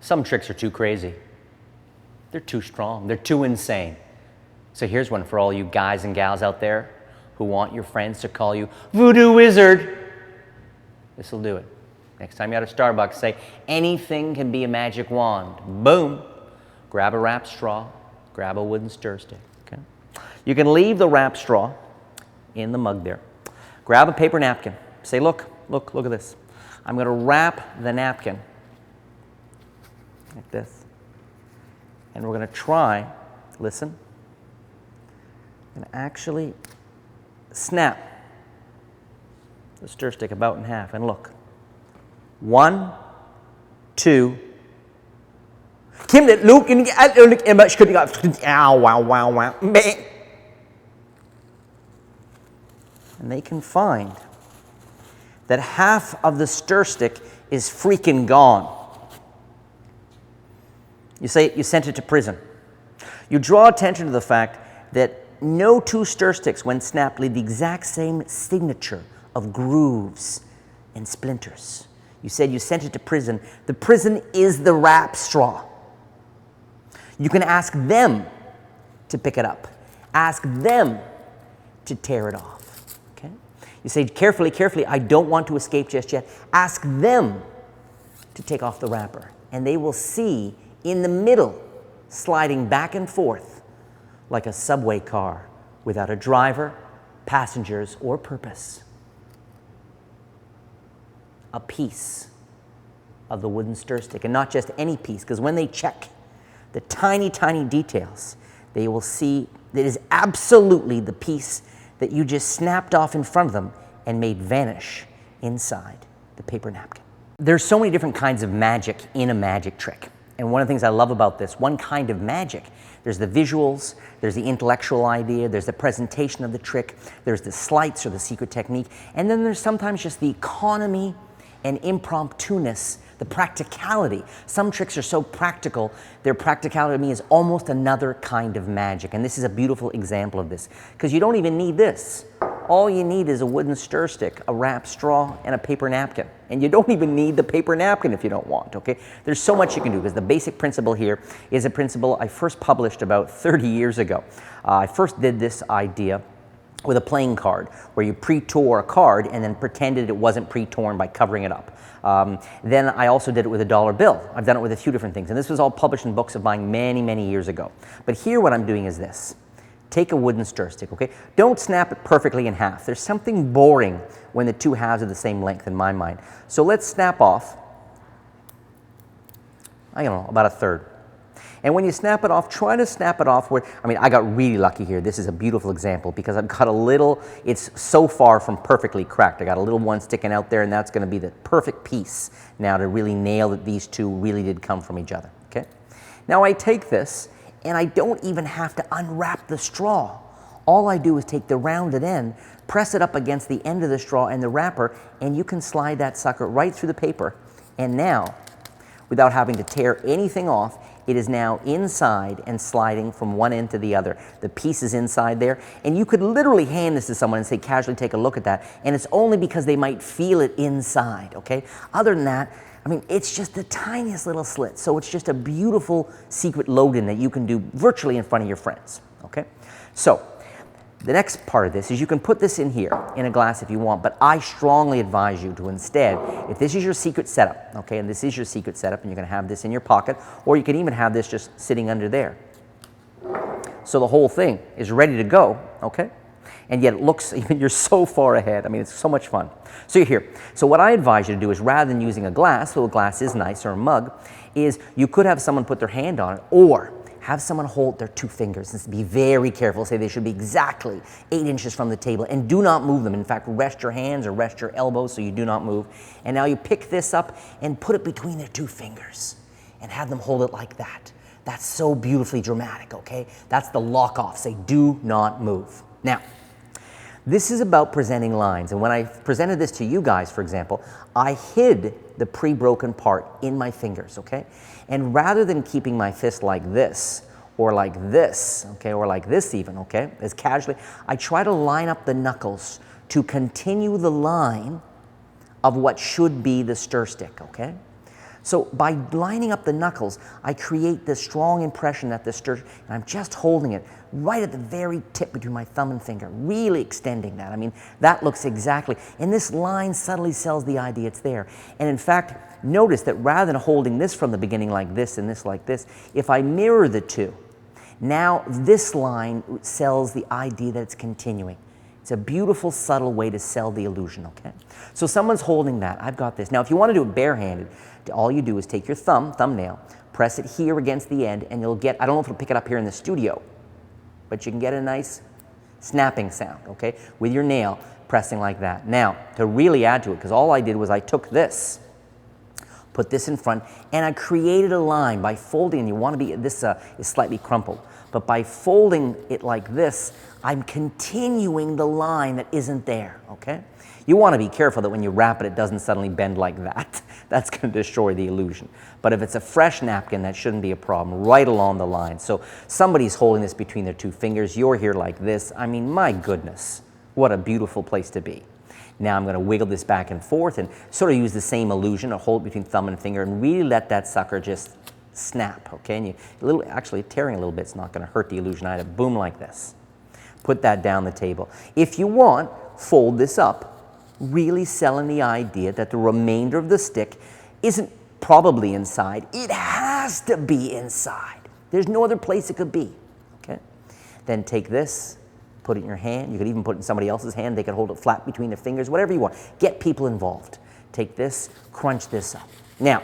Some tricks are too crazy. They're too strong. They're too insane. So here's one for all you guys and gals out there who want your friends to call you Voodoo Wizard. This will do it. Next time you're at a Starbucks, say, anything can be a magic wand. Boom. Grab a wrapped straw. Grab a wooden stir stick. Okay? You can leave the wrapped straw in the mug there. Grab a paper napkin. Say, look at this. I'm going to wrap the napkin like this. And we're going to try, listen, and actually snap the stir stick about in half. And look. 1, 2. And they can find that half of the stir stick is freaking gone. You say you sent it to prison. You draw attention to the fact that no two stir sticks, when snapped, leave the exact same signature of grooves and splinters. You said you sent it to prison. The prison is the wrap straw. You can ask them to pick it up. Ask them to tear it off. Okay? You say, carefully, carefully, I don't want to escape just yet. Ask them to take off the wrapper. And they will see in the middle, sliding back and forth like a subway car without a driver, passengers, or purpose, a piece of the wooden stir stick. And not just any piece, because when they check the tiny, tiny details, they will see that it is absolutely the piece that you just snapped off in front of them and made vanish inside the paper napkin. There's so many different kinds of magic in a magic trick. And one of the things I love about this, one kind of magic, there's the visuals, there's the intellectual idea, there's the presentation of the trick, there's the sleights or the secret technique, and then there's sometimes just the economy and impromptu-ness, the practicality. Some tricks are so practical, their practicality to me is almost another kind of magic. And this is a beautiful example of this, because you don't even need this. All you need is a wooden stir stick, a wrapped straw, and a paper napkin. And you don't even need the paper napkin if you don't want, okay? There's so much you can do, because the basic principle here is a principle I first published about 30 years ago. I first did this idea with a playing card, where you pre-tore a card and then pretended it wasn't pre-torn by covering it up. Then I also did it with a dollar bill. I've done it with a few different things, and this was all published in books of mine many, many years ago. But here what I'm doing is this. Take a wooden stir stick, okay? Don't snap it perfectly in half. There's something boring when the two halves are the same length in my mind. So let's snap off, I don't know, about a third. And when you snap it off, try to snap it off where, I mean, I got really lucky here. This is a beautiful example because I've got a little, it's so far from perfectly cracked. I got a little one sticking out there, and that's going to be the perfect piece now to really nail that these two really did come from each other, okay? Now I take this, and I don't even have to unwrap the straw. All I do is take the rounded end, press it up against the end of the straw and the wrapper, and you can slide that sucker right through the paper. And now, without having to tear anything off, it is now inside and sliding from one end to the other. The piece is inside there, and you could literally hand this to someone and say, casually take a look at that, and it's only because they might feel it inside, okay? Other than that, I mean, it's just the tiniest little slit, so it's just a beautiful secret load-in that you can do virtually in front of your friends, okay? So, the next part of this is you can put this in here, in a glass if you want, but I strongly advise you to instead, if this is your secret setup, okay, and this is your secret setup, and you're going to have this in your pocket, or you can even have this just sitting under there. So the whole thing is ready to go, okay? And yet it looks, even you're so far ahead. I mean, it's so much fun. So you're here. So what I advise you to do is, rather than using a glass, though a glass is nice, or a mug, is you could have someone put their hand on it, or have someone hold their 2 fingers and be very careful. Say they should be exactly 8 inches from the table, and do not move them. In fact, rest your hands or rest your elbows so you do not move. And now you pick this up and put it between their 2 fingers and have them hold it like that. That's so beautifully dramatic, okay? That's the lock off. Say, do not move. Now, this is about presenting lines. And when I presented this to you guys, for example, I hid the pre-broken part in my fingers, okay? And rather than keeping my fist like this, or like this, okay, or like this even, okay, as casually, I try to line up the knuckles to continue the line of what should be the stir stick, okay? So by lining up the knuckles, I create this strong impression that the sturgeon, and I'm just holding it right at the very tip between my thumb and finger, really extending that. I mean, that looks exactly, and this line subtly sells the idea it's there. And in fact, notice that rather than holding this from the beginning like this and this like this, if I mirror the two, now this line sells the idea that it's continuing. It's a beautiful, subtle way to sell the illusion, okay? So someone's holding that. I've got this. Now, if you want to do it barehanded, all you do is take your thumbnail, press it here against the end, and you'll get, I don't know if it'll pick it up here in the studio, but you can get a nice snapping sound, okay, with your nail pressing like that. Now, to really add to it, because all I did was I took this, put this in front, and I created a line by folding, and you want to be, this is slightly crumpled, but by folding it like this, I'm continuing the line that isn't there, okay? You want to be careful that when you wrap it, it doesn't suddenly bend like that. That's going to destroy the illusion. But if it's a fresh napkin, that shouldn't be a problem, right along the line. So somebody's holding this between their two fingers, you're here like this. I mean, my goodness, what a beautiful place to be. Now I'm going to wiggle this back and forth and sort of use the same illusion, or hold it between thumb and finger, and really let that sucker just snap, okay? And actually tearing a little bit's not going to hurt the illusion either. Boom, like this. Put that down the table. If you want, fold this up, really selling the idea that the remainder of the stick isn't probably inside. It has to be inside. There's no other place it could be, okay? Then take this, put it in your hand. You could even put it in somebody else's hand. They could hold it flat between their fingers, whatever you want. Get people involved. Take this, crunch this up. Now,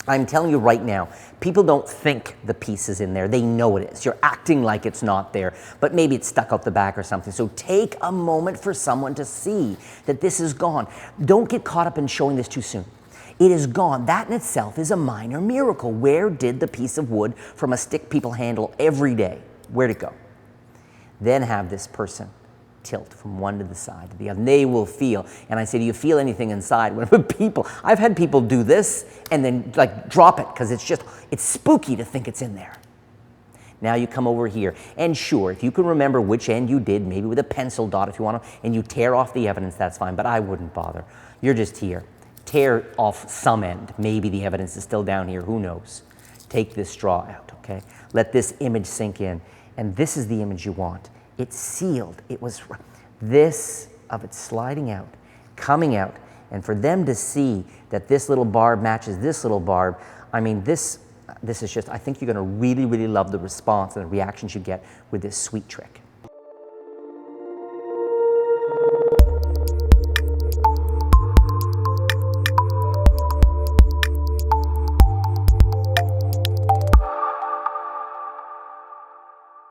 I'm telling you right now, people don't think the piece is in there. They know it is. You're acting like it's not there, but maybe it's stuck out the back or something. So take a moment for someone to see that this is gone. Don't get caught up in showing this too soon. It is gone. That in itself is a minor miracle. Where did the piece of wood from a stick people handle every day? Where'd it go? Then have this person tilt from one to the side to the other. They will feel, and I say, do you feel anything inside? When people, I've had people do this and then like drop it because it's spooky to think it's in there. Now you come over here, and sure, if you can remember which end you did, maybe with a pencil dot if you want to, and you tear off the evidence, that's fine, but I wouldn't bother. You're just here. Tear off some end. Maybe the evidence is still down here, who knows? Take this straw out, okay? Let this image sink in, and this is the image you want. It's sealed. It was this of it sliding out, coming out, and for them to see that this little barb matches this little barb, I mean, this is just, I think you're going to really, really love the response and the reactions you get with this sweet trick.